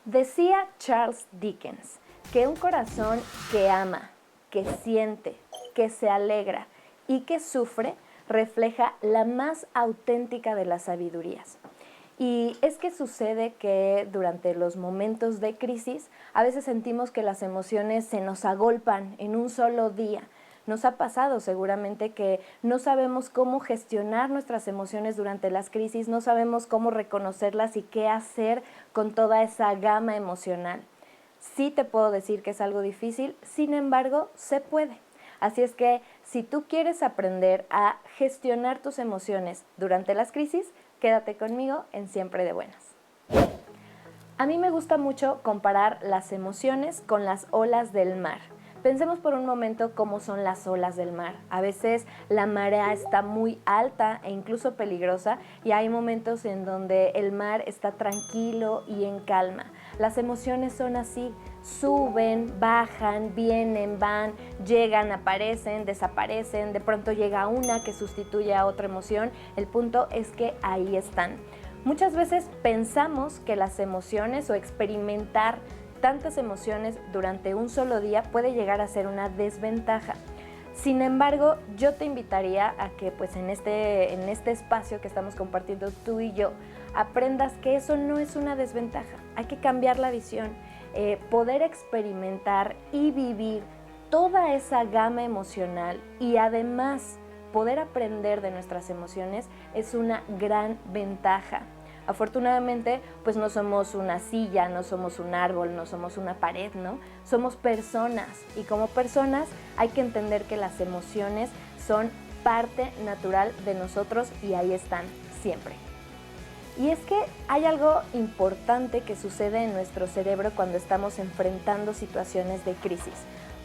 Decía Charles Dickens que un corazón que ama, que siente, que se alegra y que sufre refleja la más auténtica de las sabidurías. Y es que sucede que durante los momentos de crisis a veces sentimos que las emociones se nos agolpan en un solo día. Nos ha pasado seguramente que no sabemos cómo gestionar nuestras emociones durante las crisis, no sabemos cómo reconocerlas y qué hacer con toda esa gama emocional. Sí te puedo decir que es algo difícil, sin embargo, se puede. Así es que si tú quieres aprender a gestionar tus emociones durante las crisis, quédate conmigo en Siempre de Buenas. A mí me gusta mucho comparar las emociones con las olas del mar. Pensemos por un momento cómo son las olas del mar. A veces la marea está muy alta e incluso peligrosa y hay momentos en donde el mar está tranquilo y en calma. Las emociones son así, suben, bajan, vienen, van, llegan, aparecen, desaparecen, de pronto llega una que sustituye a otra emoción. El punto es que ahí están. Muchas veces pensamos que las emociones o experimentar tantas emociones durante un solo día puede llegar a ser una desventaja. Sin embargo, yo te invitaría a que pues en este espacio que estamos compartiendo tú y yo, aprendas que eso no es una desventaja. Hay que cambiar la visión, poder experimentar y vivir toda esa gama emocional y además poder aprender de nuestras emociones es una gran ventaja. Afortunadamente, pues no somos una silla, no somos un árbol, no somos una pared, ¿no? Somos personas y como personas hay que entender que las emociones son parte natural de nosotros y ahí están siempre. Y es que hay algo importante que sucede en nuestro cerebro cuando estamos enfrentando situaciones de crisis.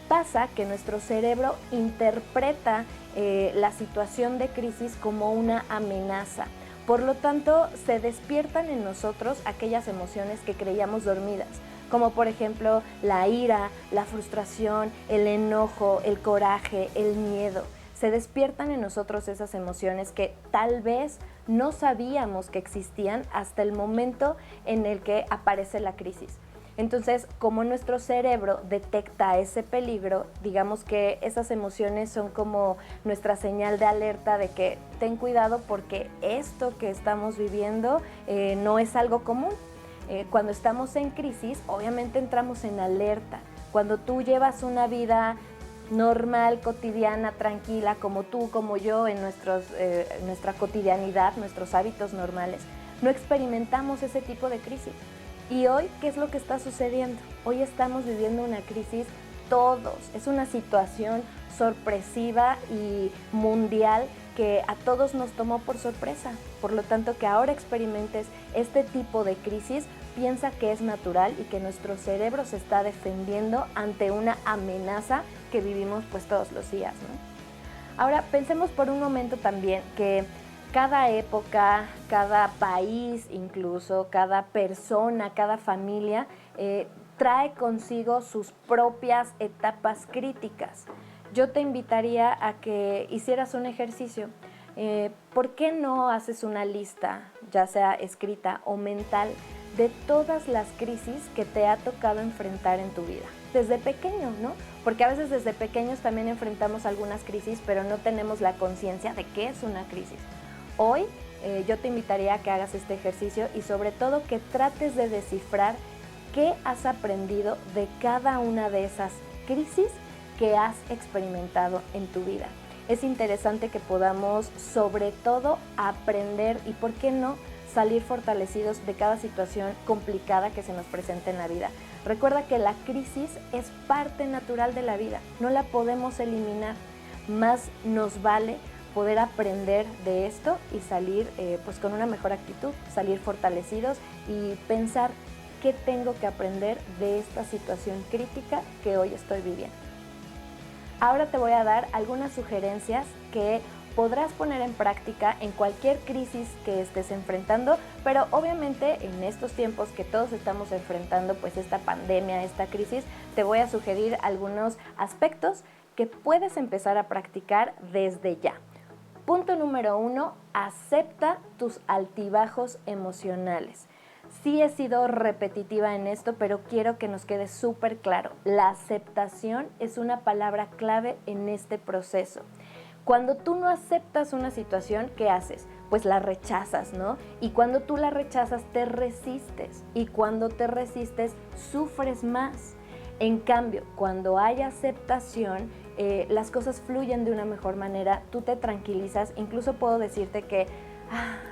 Pasa que nuestro cerebro interpreta la situación de crisis como una amenaza. Por lo tanto, se despiertan en nosotros aquellas emociones que creíamos dormidas, como por ejemplo la ira, la frustración, el enojo, el coraje, el miedo. Se despiertan en nosotros esas emociones que tal vez no sabíamos que existían hasta el momento en el que aparece la crisis. Entonces, como nuestro cerebro detecta ese peligro, digamos que esas emociones son como nuestra señal de alerta de que ten cuidado porque esto que estamos viviendo no es algo común. Cuando estamos en crisis, obviamente entramos en alerta. Cuando tú llevas una vida normal, cotidiana, tranquila, como tú, como yo, en nuestra cotidianidad, nuestros hábitos normales, no experimentamos ese tipo de crisis. Y hoy, ¿qué es lo que está sucediendo? Hoy estamos viviendo una crisis todos. Es una situación sorpresiva y mundial que a todos nos tomó por sorpresa. Por lo tanto, que ahora experimentes este tipo de crisis, piensa que es natural y que nuestro cerebro se está defendiendo ante una amenaza que vivimos pues todos los días, ¿no? Ahora, pensemos por un momento también que cada época, cada país incluso, cada persona, cada familia trae consigo sus propias etapas críticas. Yo te invitaría a que hicieras un ejercicio. ¿Por qué no haces una lista, ya sea escrita o mental, de todas las crisis que te ha tocado enfrentar en tu vida? Desde pequeño, ¿no? Porque a veces desde pequeños también enfrentamos algunas crisis, pero no tenemos la conciencia de qué es una crisis. Hoy yo te invitaría a que hagas este ejercicio y sobre todo que trates de descifrar qué has aprendido de cada una de esas crisis que has experimentado en tu vida. Es interesante que podamos sobre todo aprender y, ¿por qué no?, salir fortalecidos de cada situación complicada que se nos presenta en la vida. Recuerda que la crisis es parte natural de la vida, no la podemos eliminar, más nos vale poder aprender de esto y salir pues con una mejor actitud, salir fortalecidos y pensar qué tengo que aprender de esta situación crítica que hoy estoy viviendo. Ahora te voy a dar algunas sugerencias que podrás poner en práctica en cualquier crisis que estés enfrentando, pero obviamente en estos tiempos que todos estamos enfrentando pues esta pandemia, esta crisis, te voy a sugerir algunos aspectos que puedes empezar a practicar desde ya. Punto número 1, acepta tus altibajos emocionales. Sí he sido repetitiva en esto, pero quiero que nos quede súper claro. La aceptación es una palabra clave en este proceso. Cuando tú no aceptas una situación, ¿qué haces? Pues la rechazas, ¿no? Y cuando tú la rechazas, te resistes. Y cuando te resistes, sufres más. En cambio, cuando hay aceptación, las cosas fluyen de una mejor manera, tú te tranquilizas, incluso puedo decirte que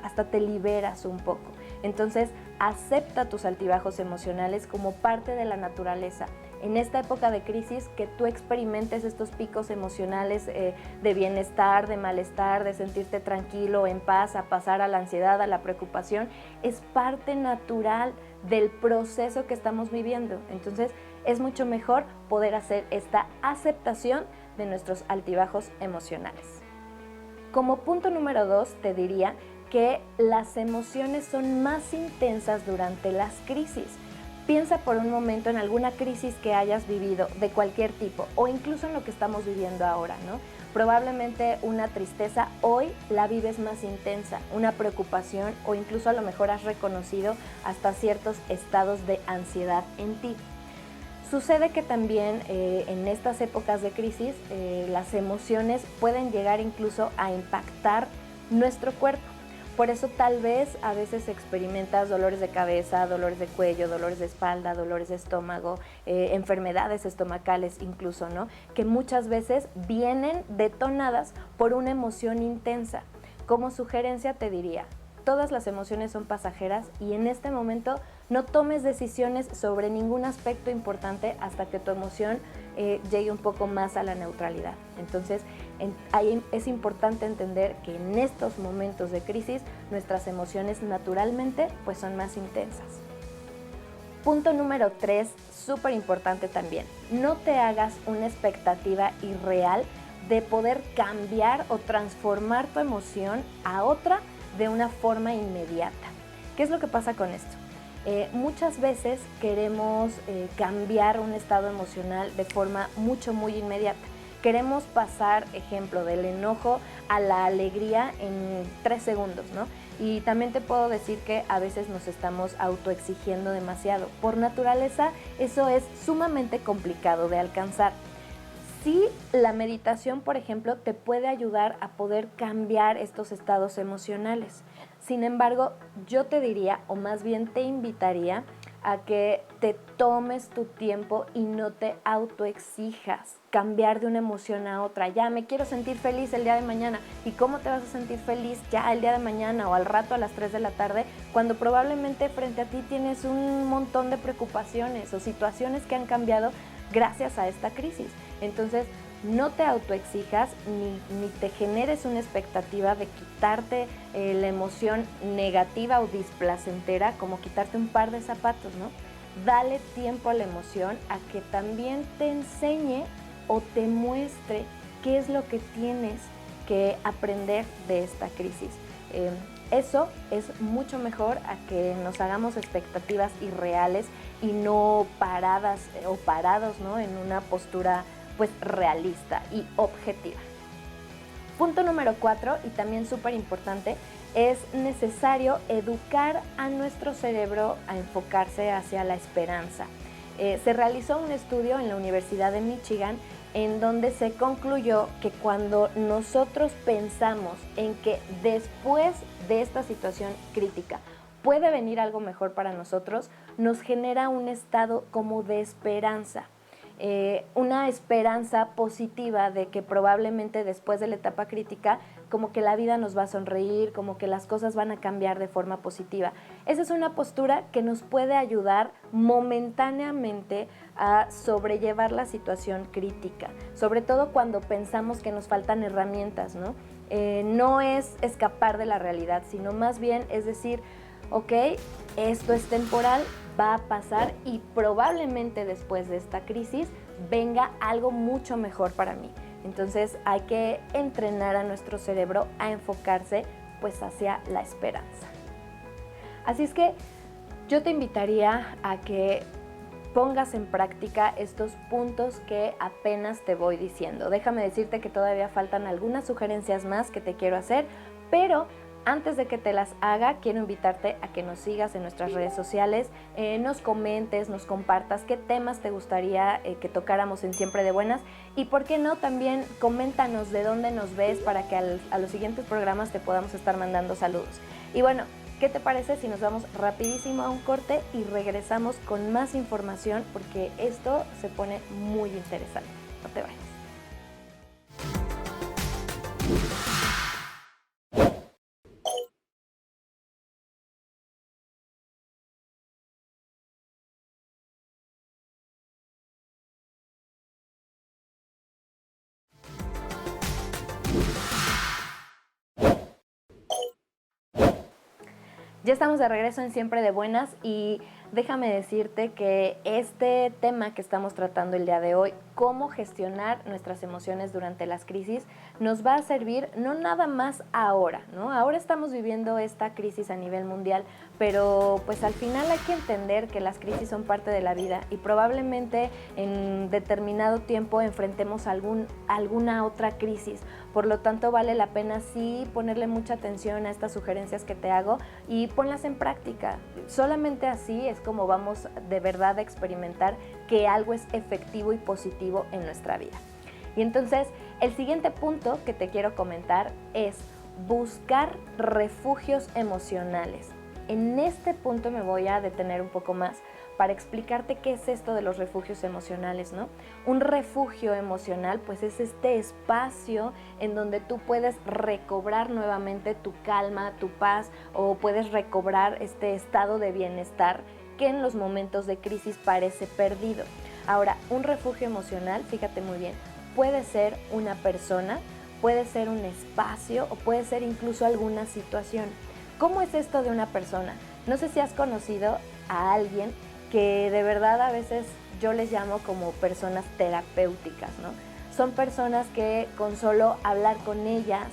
hasta te liberas un poco. Entonces, acepta tus altibajos emocionales como parte de la naturaleza. En esta época de crisis, que tú experimentes estos picos emocionales de bienestar, de malestar, de sentirte tranquilo, en paz, a pasar a la ansiedad, a la preocupación, es parte natural del proceso que estamos viviendo. Entonces, es mucho mejor poder hacer esta aceptación de nuestros altibajos emocionales. Como punto número 2, te diría que las emociones son más intensas durante las crisis. Piensa por un momento en alguna crisis que hayas vivido de cualquier tipo o incluso en lo que estamos viviendo ahora, ¿no? Probablemente una tristeza hoy la vives más intensa, una preocupación o incluso a lo mejor has reconocido hasta ciertos estados de ansiedad en ti. Sucede que también en estas épocas de crisis las emociones pueden llegar incluso a impactar nuestro cuerpo. Por eso tal vez a veces experimentas dolores de cabeza, dolores de cuello, dolores de espalda, dolores de estómago, enfermedades estomacales incluso, ¿no? Que muchas veces vienen detonadas por una emoción intensa. Como sugerencia te diría, todas las emociones son pasajeras y en este momento no tomes decisiones sobre ningún aspecto importante hasta que tu emoción llegue un poco más a la neutralidad. Entonces, ahí es importante entender que en estos momentos de crisis nuestras emociones naturalmente pues son más intensas. Punto número 3, súper importante también. No te hagas una expectativa irreal de poder cambiar o transformar tu emoción a otra de una forma inmediata. ¿Qué es lo que pasa con esto? Muchas veces queremos cambiar un estado emocional de forma muy inmediata. Queremos pasar, ejemplo, del enojo a la alegría en 3 segundos, ¿no? Y también te puedo decir que a veces nos estamos autoexigiendo demasiado. Por naturaleza, eso es sumamente complicado de alcanzar. Sí, la meditación, por ejemplo, te puede ayudar a poder cambiar estos estados emocionales. Sin embargo, yo te diría, o más bien te invitaría a que te tomes tu tiempo y no te autoexijas cambiar de una emoción a otra. Ya me quiero sentir feliz el día de mañana. ¿Y cómo te vas a sentir feliz ya el día de mañana o al rato a las 3 de la tarde cuando probablemente frente a ti tienes un montón de preocupaciones o situaciones que han cambiado gracias a esta crisis? Entonces, no te autoexijas ni te generes una expectativa de quitarte la emoción negativa o displacentera, como quitarte un par de zapatos, ¿no? Dale tiempo a la emoción a que también te enseñe o te muestre qué es lo que tienes que aprender de esta crisis. Eso es mucho mejor a que nos hagamos expectativas irreales y no paradas o parados, ¿no? En una postura pues realista y objetiva. Punto número 4, y también súper importante, es necesario educar a nuestro cerebro a enfocarse hacia la esperanza. Se realizó un estudio en la Universidad de Michigan en donde se concluyó que cuando nosotros pensamos en que después de esta situación crítica puede venir algo mejor para nosotros, nos genera un estado como de esperanza. Una esperanza positiva de que probablemente después de la etapa crítica como que la vida nos va a sonreír, como que las cosas van a cambiar de forma positiva. Esa es una postura que nos puede ayudar momentáneamente a sobrellevar la situación crítica, sobre todo cuando pensamos que nos faltan herramientas, ¿no? No es escapar de la realidad, sino más bien es decir, ok, esto es temporal, va a pasar y probablemente después de esta crisis venga algo mucho mejor para mí. Entonces hay que entrenar a nuestro cerebro a enfocarse pues hacia la esperanza. Así es que yo te invitaría a que pongas en práctica estos puntos que apenas te voy diciendo. Déjame decirte que todavía faltan algunas sugerencias más que te quiero hacer, pero Antes de que te las haga, quiero invitarte a que nos sigas en nuestras redes sociales, nos comentes, nos compartas qué temas te gustaría que tocáramos en Siempre de Buenas y por qué no, también coméntanos de dónde nos ves para que a los siguientes programas te podamos estar mandando saludos. Y bueno, ¿qué te parece si nos vamos rapidísimo a un corte y regresamos con más información? Porque esto se pone muy interesante. No te vayas. Ya estamos de regreso en Siempre de Buenas y déjame decirte que este tema que estamos tratando el día de hoy, cómo gestionar nuestras emociones durante las crisis, nos va a servir no nada más ahora, ¿no? Ahora estamos viviendo esta crisis a nivel mundial, pero pues al final hay que entender que las crisis son parte de la vida y probablemente en determinado tiempo enfrentemos alguna otra crisis. Por lo tanto, vale la pena sí ponerle mucha atención a estas sugerencias que te hago y ponlas en práctica. Solamente así es como vamos de verdad a experimentar que algo es efectivo y positivo en nuestra vida. Y entonces, el siguiente punto que te quiero comentar es buscar refugios emocionales. En este punto me voy a detener un poco más para explicarte qué es esto de los refugios emocionales, ¿no? Un refugio emocional, pues es este espacio en donde tú puedes recobrar nuevamente tu calma, tu paz, o puedes recobrar este estado de bienestar que en los momentos de crisis parece perdido. Ahora, un refugio emocional, fíjate muy bien, puede ser una persona, puede ser un espacio o puede ser incluso alguna situación. ¿Cómo es esto de una persona? No sé si has conocido a alguien que de verdad a veces yo les llamo como personas terapéuticas, ¿no? Son personas que con solo hablar con ellas,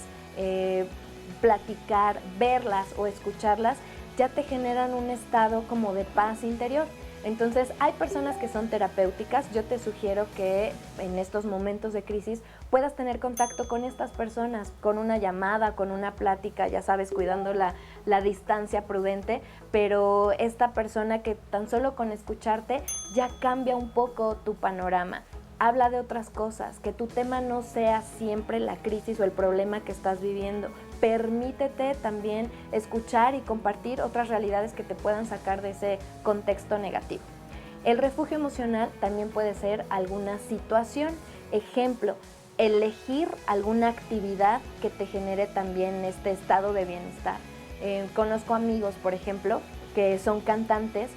platicar, verlas o escucharlas, ya te generan un estado como de paz interior. Entonces, hay personas que son terapéuticas. Yo te sugiero que en estos momentos de crisis puedas tener contacto con estas personas, con una llamada, con una plática, ya sabes, cuidando la distancia prudente, pero esta persona que tan solo con escucharte ya cambia un poco tu panorama. Habla de otras cosas, que tu tema no sea siempre la crisis o el problema que estás viviendo. Permítete también escuchar y compartir otras realidades que te puedan sacar de ese contexto negativo. El refugio emocional también puede ser alguna situación. Ejemplo, elegir alguna actividad que te genere también este estado de bienestar. Conozco amigos, por ejemplo, que son cantantes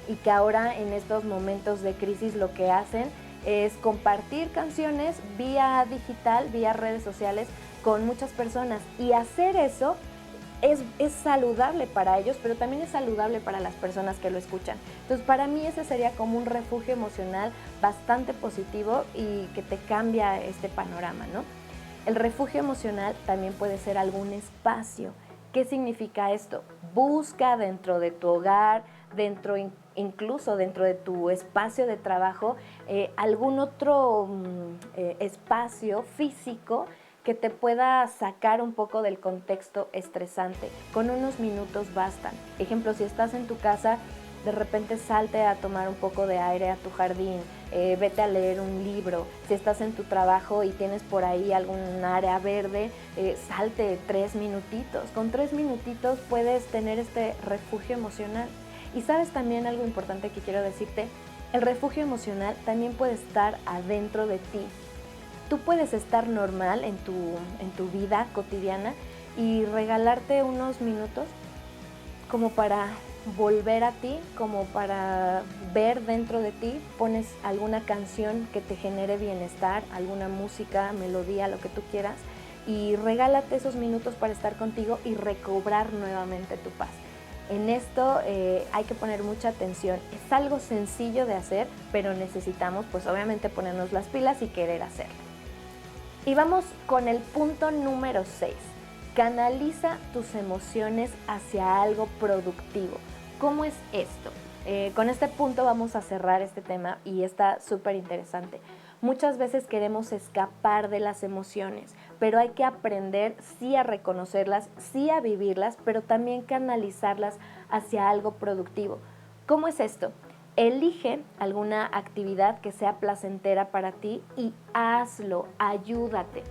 y que ahora en estos momentos de crisis lo que hacen es compartir canciones vía digital, vía redes sociales con muchas personas, y hacer eso es saludable para ellos, pero también es saludable para las personas que lo escuchan. Entonces, para mí ese sería como un refugio emocional bastante positivo y que te cambia este panorama, ¿no? El refugio emocional también puede ser algún espacio. ¿Qué significa esto? Busca dentro de tu hogar, incluso dentro de tu espacio de trabajo, algún otro espacio físico que te pueda sacar un poco del contexto estresante. Con unos minutos bastan. Ejemplo, si estás en tu casa, de repente salte a tomar un poco de aire a tu jardín, vete a leer un libro. Si estás en tu trabajo y tienes por ahí algún área verde, salte 3 minutitos. Con 3 minutitos puedes tener este refugio emocional. Y sabes también algo importante que quiero decirte, el refugio emocional también puede estar adentro de ti. Tú puedes estar normal en tu vida cotidiana y regalarte unos minutos como para volver a ti, como para ver dentro de ti. Pones alguna canción que te genere bienestar, alguna música, melodía, lo que tú quieras, y regálate esos minutos para estar contigo y recobrar nuevamente tu paz. En esto hay que poner mucha atención. Es algo sencillo de hacer, pero necesitamos pues obviamente ponernos las pilas y querer hacerlo. Y vamos con el punto número 6. Canaliza tus emociones hacia algo productivo. ¿Cómo es esto? Con este punto vamos a cerrar este tema y está súper interesante. Muchas veces queremos escapar de las emociones, pero hay que aprender sí a reconocerlas, sí a vivirlas, pero también canalizarlas hacia algo productivo. ¿Cómo es esto? Elige alguna actividad que sea placentera para ti y hazlo, ayúdate.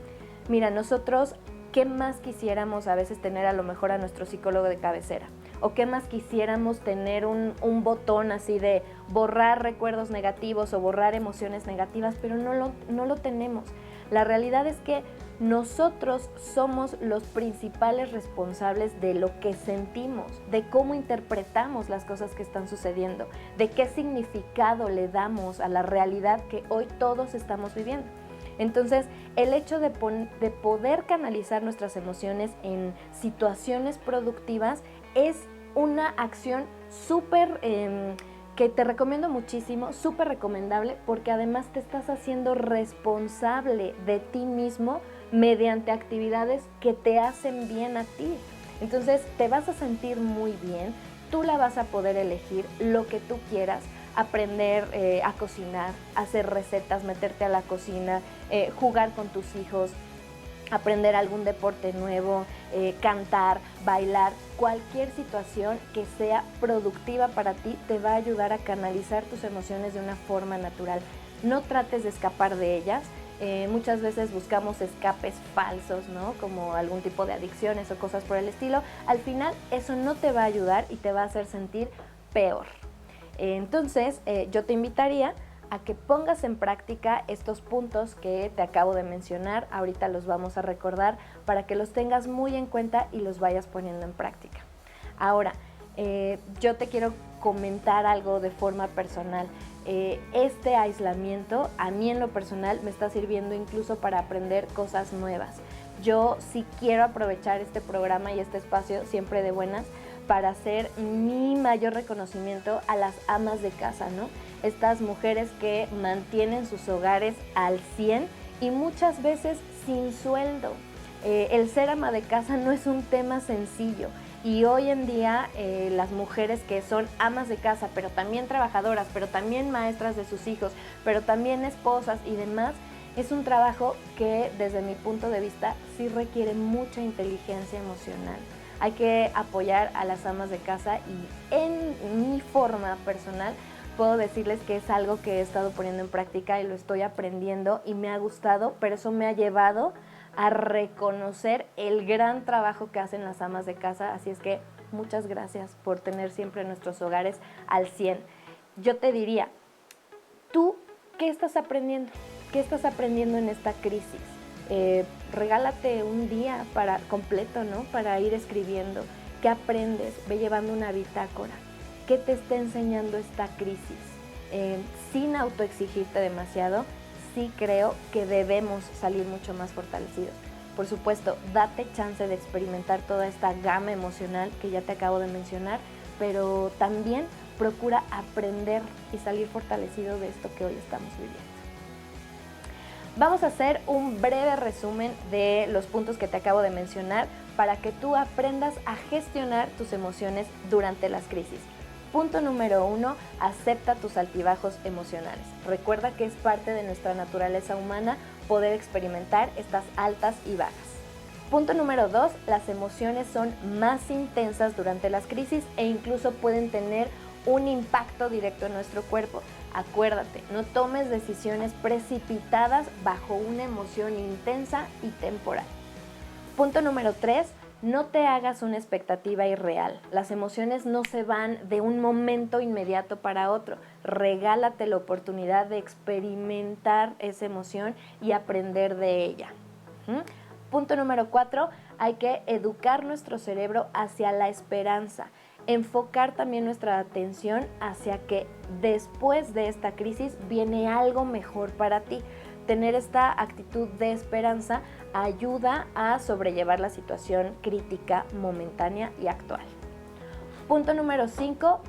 Mira, nosotros, ¿qué más quisiéramos a veces tener a lo mejor a nuestro psicólogo de cabecera? ¿O qué más quisiéramos tener un botón así de borrar recuerdos negativos o borrar emociones negativas? Pero no lo tenemos. La realidad es que nosotros somos los principales responsables de lo que sentimos, de cómo interpretamos las cosas que están sucediendo, de qué significado le damos a la realidad que hoy todos estamos viviendo. Entonces, el hecho de poder canalizar nuestras emociones en situaciones productivas es una acción súper que te recomiendo muchísimo, súper recomendable, porque además te estás haciendo responsable de ti mismo mediante actividades que te hacen bien a ti. Entonces te vas a sentir muy bien, tú la vas a poder elegir lo que tú quieras, aprender a cocinar, hacer recetas, meterte a la cocina, jugar con tus hijos, aprender algún deporte nuevo, cantar, bailar, cualquier situación que sea productiva para ti te va a ayudar a canalizar tus emociones de una forma natural. No trates de escapar de ellas. Muchas veces buscamos escapes falsos, ¿no? Como algún tipo de adicciones o cosas por el estilo. Al final eso no te va a ayudar y te va a hacer sentir peor. Entonces yo te invitaría a que pongas en práctica estos puntos que te acabo de mencionar. Ahorita los vamos a recordar para que los tengas muy en cuenta y los vayas poniendo en práctica. Ahora, yo te quiero comentar algo de forma personal. Este aislamiento a mí en lo personal me está sirviendo incluso para aprender cosas nuevas. Yo sí quiero aprovechar este programa y este espacio siempre de buenas para hacer mi mayor reconocimiento a las amas de casa, ¿no? Estas mujeres que mantienen sus hogares al 100 y muchas veces sin sueldo. El ser ama de casa no es un tema sencillo y hoy en día las mujeres que son amas de casa, pero también trabajadoras, pero también maestras de sus hijos, pero también esposas y demás, es un trabajo que desde mi punto de vista sí requiere mucha inteligencia emocional. Hay que apoyar a las amas de casa y en mi forma personal puedo decirles que es algo que he estado poniendo en práctica y lo estoy aprendiendo y me ha gustado, pero eso me ha llevado a reconocer el gran trabajo que hacen las amas de casa. Así es que muchas gracias por tener siempre nuestros hogares al 100. Yo te diría, ¿tú qué estás aprendiendo? ¿Qué estás aprendiendo en esta crisis? Regálate un día completo, ¿no? Para ir escribiendo. ¿Qué aprendes? Ve llevando una bitácora. ¿Qué te está enseñando esta crisis? Sin autoexigirte demasiado, sí creo que debemos salir mucho más fortalecidos. Por supuesto, date chance de experimentar toda esta gama emocional que ya te acabo de mencionar, pero también procura aprender y salir fortalecido de esto que hoy estamos viviendo. Vamos a hacer un breve resumen de los puntos que te acabo de mencionar para que tú aprendas a gestionar tus emociones durante las crisis. Punto número 1, acepta tus altibajos emocionales. Recuerda que es parte de nuestra naturaleza humana poder experimentar estas altas y bajas. Punto número 2, las emociones son más intensas durante las crisis e incluso pueden tener un impacto directo en nuestro cuerpo. Acuérdate, no tomes decisiones precipitadas bajo una emoción intensa y temporal. Punto número 3, no te hagas una expectativa irreal. Las emociones no se van de un momento inmediato para otro. Regálate la oportunidad de experimentar esa emoción y aprender de ella. Punto número 4, hay que educar nuestro cerebro hacia la esperanza. Enfocar también nuestra atención hacia que después de esta crisis viene algo mejor para ti. Tener esta actitud de esperanza ayuda a sobrellevar la situación crítica, momentánea y actual. Punto número 5,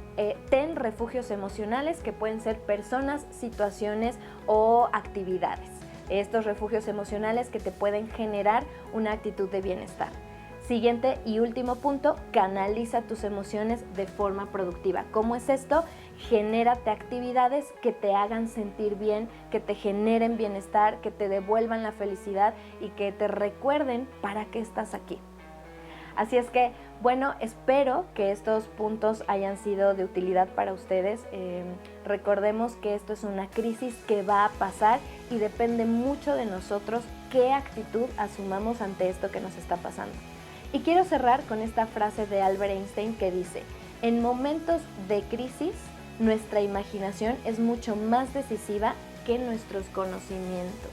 ten refugios emocionales que pueden ser personas, situaciones o actividades. Estos refugios emocionales que te pueden generar una actitud de bienestar. Siguiente y último punto, canaliza tus emociones de forma productiva. ¿Cómo es esto? genérate actividades que te hagan sentir bien, que te generen bienestar, que te devuelvan la felicidad y que te recuerden para qué estás aquí. Así es que, bueno, espero que estos puntos hayan sido de utilidad para ustedes. Recordemos que esto es una crisis que va a pasar y depende mucho de nosotros qué actitud asumamos ante esto que nos está pasando. Y quiero cerrar con esta frase de Albert Einstein que dice: en momentos de crisis, nuestra imaginación es mucho más decisiva que nuestros conocimientos.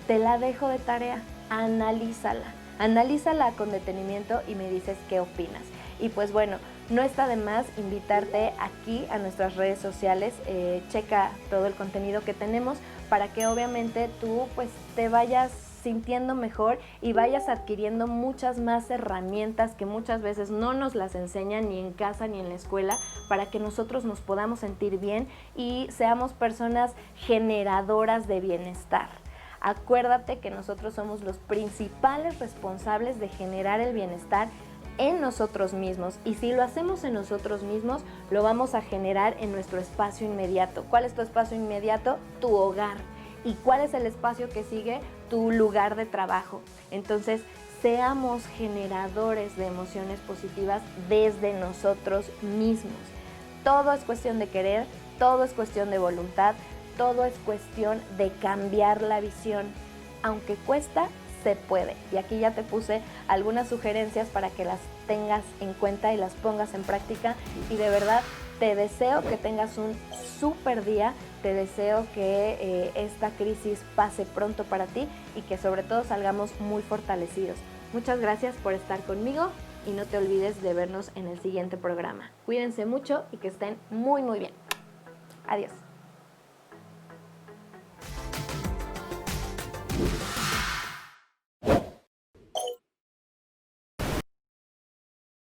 Te la dejo de tarea, analízala con detenimiento y me dices qué opinas. Y pues bueno, no está de más invitarte aquí a nuestras redes sociales, checa todo el contenido que tenemos para que obviamente tú pues te vayas sintiendo mejor y vayas adquiriendo muchas más herramientas que muchas veces no nos las enseñan ni en casa ni en la escuela, para que nosotros nos podamos sentir bien y seamos personas generadoras de bienestar. Acuérdate que nosotros somos los principales responsables de generar el bienestar en nosotros mismos, y si lo hacemos en nosotros mismos, lo vamos a generar en nuestro espacio inmediato. ¿Cuál es tu espacio inmediato? Tu hogar. ¿Y cuál es el espacio que sigue? Tu lugar de trabajo. Entonces, seamos generadores de emociones positivas desde nosotros mismos. Todo es cuestión de querer, todo es cuestión de voluntad, todo es cuestión de cambiar la visión. Aunque cuesta, se puede. Y aquí ya te puse algunas sugerencias para que las tengas en cuenta y las pongas en práctica. Y de verdad, te deseo que tengas un súper día. Te deseo que esta crisis pase pronto para ti y que sobre todo salgamos muy fortalecidos. Muchas gracias por estar conmigo y no te olvides de vernos en el siguiente programa. Cuídense mucho y que estén muy, muy bien. Adiós.